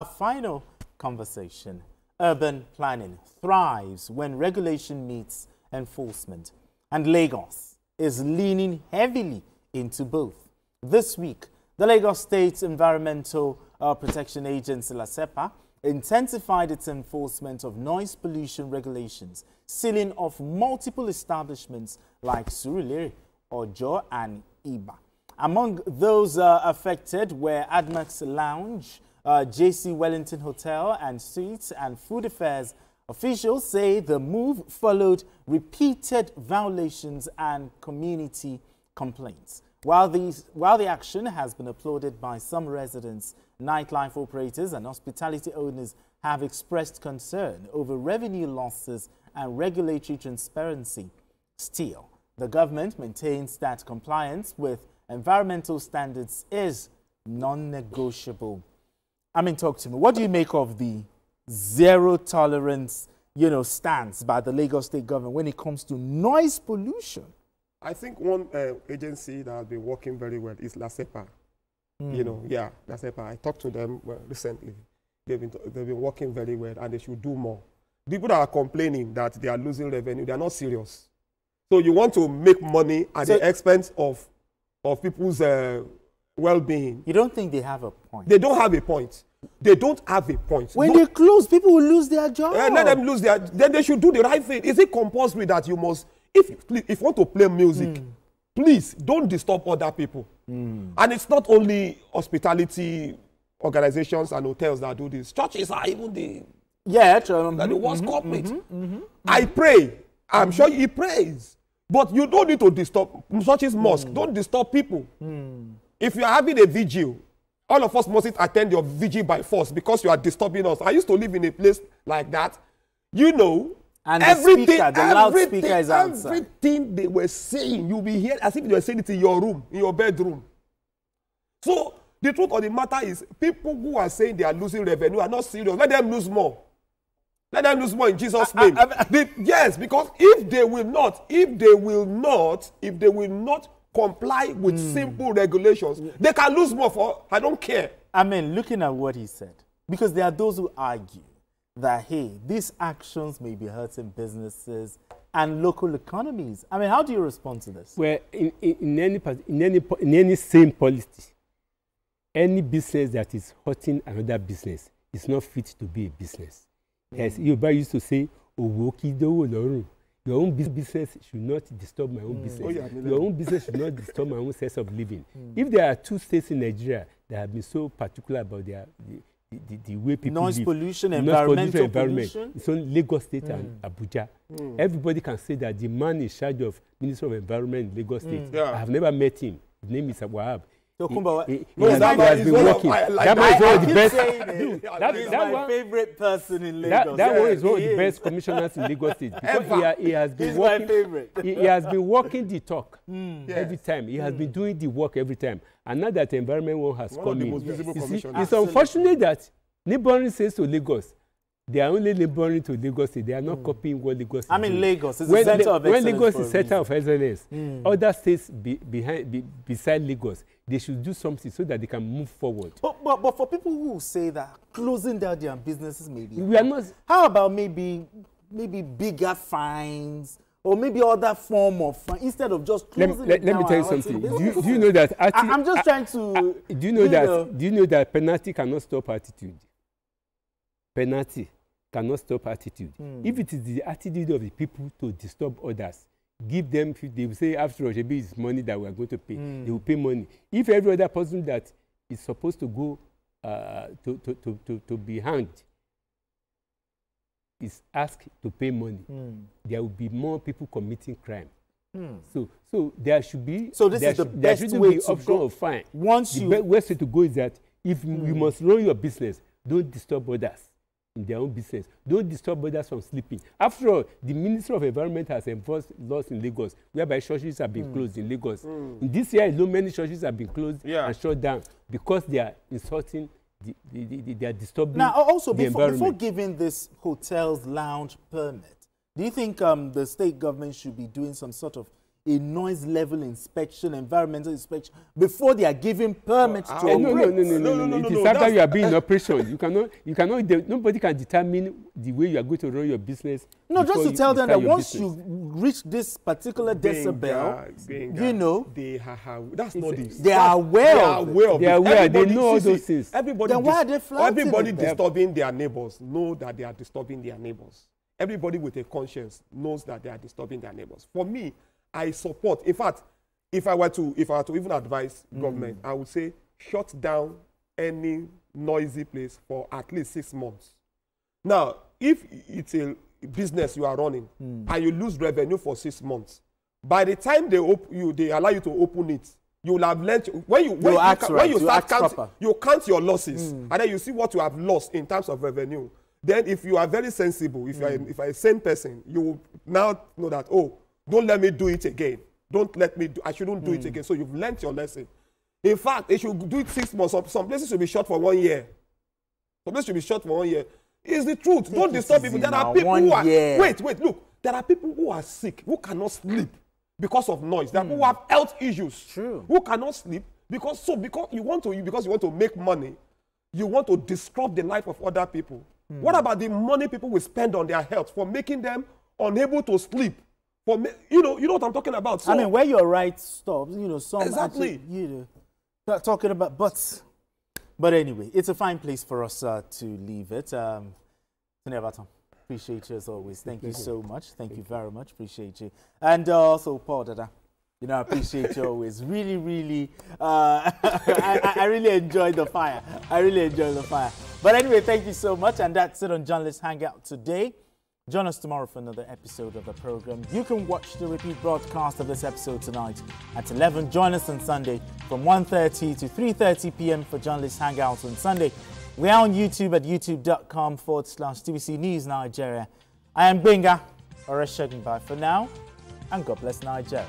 Our final conversation. Urban planning thrives when regulation meets enforcement, and Lagos is leaning heavily into both. This week, the Lagos State Environmental Protection Agency, LASEPA, intensified its enforcement of noise pollution regulations, sealing off multiple establishments like Surulere, Ojo, and Iba. Among those affected were Admax Lounge, JC Wellington Hotel and Suites, and Food Affairs. Officials say the move followed repeated violations and community complaints. While the action has been applauded by some residents, nightlife operators and hospitality owners have expressed concern over revenue losses and regulatory transparency. Still, the government maintains that compliance with environmental standards is non-negotiable. I mean, talk to me. What do you make of the zero tolerance, stance by the Lagos State government when it comes to noise pollution? I think one agency that has been working very well is LASEPA. LASEPA. I talked to them recently. They've been working very well, and they should do more. People that are complaining that they are losing revenue, they are not serious. So you want to make money at the expense of people's well-being. You don't think they have a point? They don't have a point. They don't have a point. When they close, people will lose their job. Let them lose their. Then they should do the right thing. Is it compulsory that you must? If you want to play music, please don't disturb other people. And it's not only hospitality organizations and hotels that do this. Churches are even the worst culprits. I pray. I'm sure he prays. But you don't need to disturb. Churches, mosque, don't disturb people. If you are having a vigil, all of us mustn't attend your vigil by force because you are disturbing us. I used to live in a place like that. And the loudspeaker is outside. Everything they were saying, you'll be hearing as if they were saying it in your room, in your bedroom. So the truth of the matter is, people who are saying they are losing revenue are not serious. Let them lose more. Let them lose more in Jesus' name. Yes, because if they will not comply with simple regulations, they can lose more for, I don't care. I mean, looking at what he said, because there are those who argue that, hey, these actions may be hurting businesses and local economies. I mean, how do you respond to this? Well, in any same policy, any business that is hurting another business is not fit to be a business. Yes, you used to say, your own business should not disturb my own business. Your own business should not disturb my own sense of living. If there are two states in Nigeria that have been so particular about the way people noise live, pollution, environmental pollution, it's only Lagos State and Abuja. Everybody can say that the man in charge of Minister of Environment in Lagos State, I have never met him. His name is Wahab. He has been working. That man is one of the best. He's my favorite person in Lagos. That one is one of the best commissioners in Lagos State. Because he has been working. My favorite. He has been working the talk every time. He has been doing the work every time. And now that the environment one has come in, it's unfortunate that neighboring states to Lagos, they are only neighboring to Lagos State. They are not copying what Lagos is doing. Lagos is the center of excellence. When Lagos is center of excellence, other states beside Lagos, they should do something so that they can move forward. But for people who say that closing down their businesses maybe, we are not. How about maybe bigger fines or maybe other form of fine instead of just closing let me tell you something. Do you know that? I'm just trying to. Do you know that penalty cannot stop attitude? Penalty cannot stop attitude. If it is the attitude of the people to disturb others, give them, they will say, after all, maybe it's money that we are going to pay. They will pay money. If every other person that is supposed to go to be hanged is asked to pay money, there will be more people committing crime. So there should be. So this is the best way to go. Of fine. The best way to go is that if you must run your business, don't disturb others in their own business. Don't disturb others from sleeping. After all, the Minister of Environment has enforced laws in Lagos, whereby churches have been closed in Lagos. In this year alone, many churches have been closed and shut down because they are insulting, they are disturbing now, also, the environment. Before giving this hotel's lounge permit, do you think the state government should be doing some sort of a noise level inspection, environmental inspection, before they are given permits to operate. No. It is after you are being in operation. You cannot, nobody can determine the way you are going to run your business. No, just to tell them that once business. you reach this particular decibel, you know, that's not this. They are aware of it. They are aware. They know all those things. Everybody, then why are they flouting everybody it? disturbing their neighbors know that they are disturbing their neighbors. Everybody with a conscience knows that they are disturbing their neighbors. For me, I support. In fact, if I were to even advise government, I would say shut down any noisy place for at least 6 months. Now, if it's a business you are running and you lose revenue for 6 months, by the time they allow you to open it, you will have learned. When you count your losses, and then you see what you have lost in terms of revenue. Then, if you are very sensible, if you are a sane person, you will now know that, oh, don't let me do it again. Don't let me do. I shouldn't do it again. So you've learned your lesson. In fact, they should do it 6 months. Some places should be shut for 1 year. Some places should be shut for 1 year. It's the truth. Don't disturb people. There are people who are wait. Look, there are people who are sick, who cannot sleep because of noise. There are people who have health issues, who cannot sleep because you want to make money. You want to disrupt the life of other people. What about the money people will spend on their health for making them unable to sleep? You know what I'm talking about. So, I mean, where your right stops, some exactly. Actually, talking about, but anyway, it's a fine place for us to leave it. Baton, appreciate you as always. Thank you so much. Thank you very much. Appreciate you. And also, Paul Dada, I appreciate you always. Really, really, I really enjoyed the fire. But anyway, thank you so much. And that's it on Journalist Hangout today. Join us tomorrow for another episode of the program. You can watch the repeat broadcast of this episode tonight at 11. Join us on Sunday from 1:30 to 3:30 p.m. for Journalist Hangouts on Sunday. We are on YouTube at youtube.com/TVC News Nigeria. I am Benga Oreshegun. Bye for now, and God bless Nigeria.